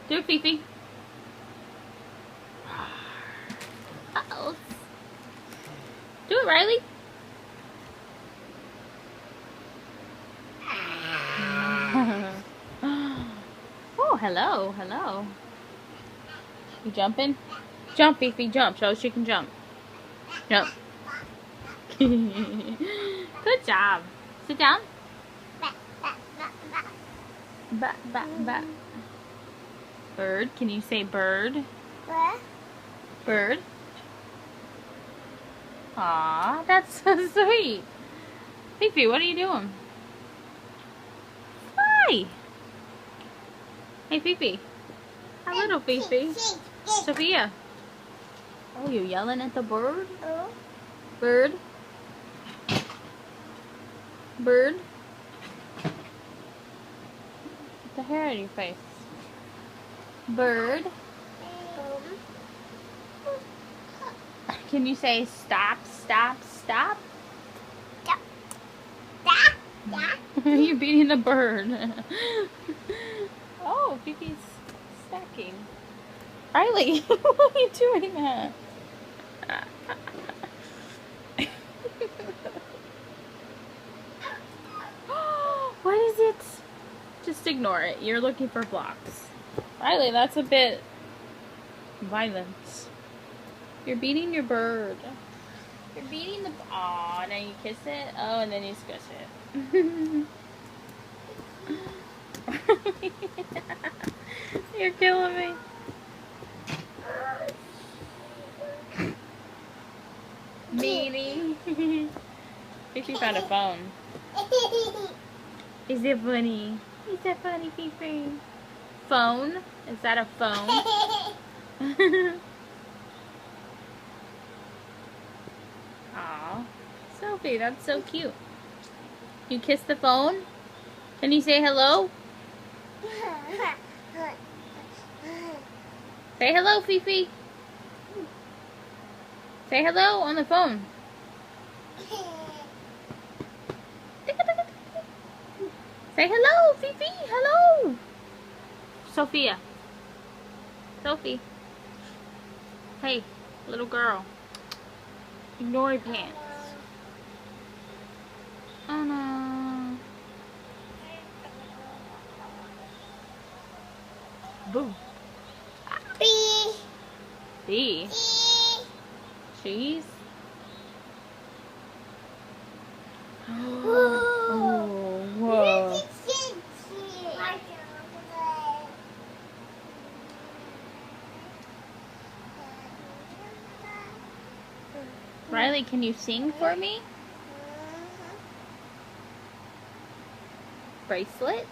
Do it, Fifi. Uh-oh. Do it, Riley. Oh, hello, hello. You jumping? Jump, Fifi, jump. Show us you can jump. Jump. Good job. Sit down. Ba. Bird. Can you say bird? Bird. Aw, that's so sweet. Fifi, what are you doing? Hi. Hey, Fifi. Hi, little Fifi. Sophia. Oh, you're yelling at the bird? Bird. Bird. Get the hair out of your face. Bird. Can you say stop, stop, stop? You're beating the bird. Oh, Fifi's stacking. Riley, why are you doing that? What is it? Just ignore it. You're looking for blocks. Riley, that's a bit violent. You're beating your bird. You're beating the... Aw, now you kiss it? Oh, and then you squish it. You're killing me. Beanie. Fifi found a phone. Is it funny? Is that funny, Fifi? Phone? Is that a phone? Aw, Sophie, that's so cute. You kiss the phone? Can you say hello? Say hello, Fifi. Say hello on the phone. Say hello, Fifi. Hello. Sophia. Sophie. Hey, little girl. Ignore your pants. Oh no. Boo. B. Cheese. Oh, whoa. Riley, can you sing for me? Bracelet?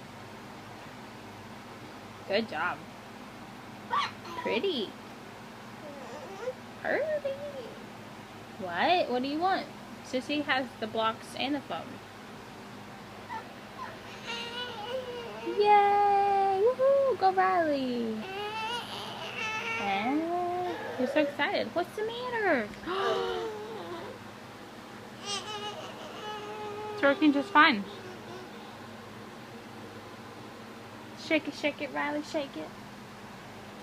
Good job. Pretty. Pretty. What? What do you want? Sissy has the blocks and the phone. Yay! Woohoo! Go Riley! Ah, you're so excited. What's the matter? It's working just fine. Shake it, Riley, shake it.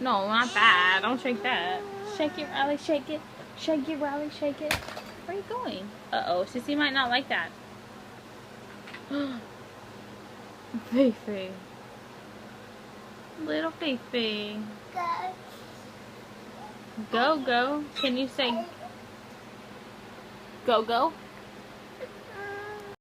No, not that. Don't shake that. Shake it, Riley, shake it. Shake it, Riley, shake it. Where are you going? Uh-oh, Sissy might not like that. Fifi. Little Fifi. Go, go. Can you say go, go?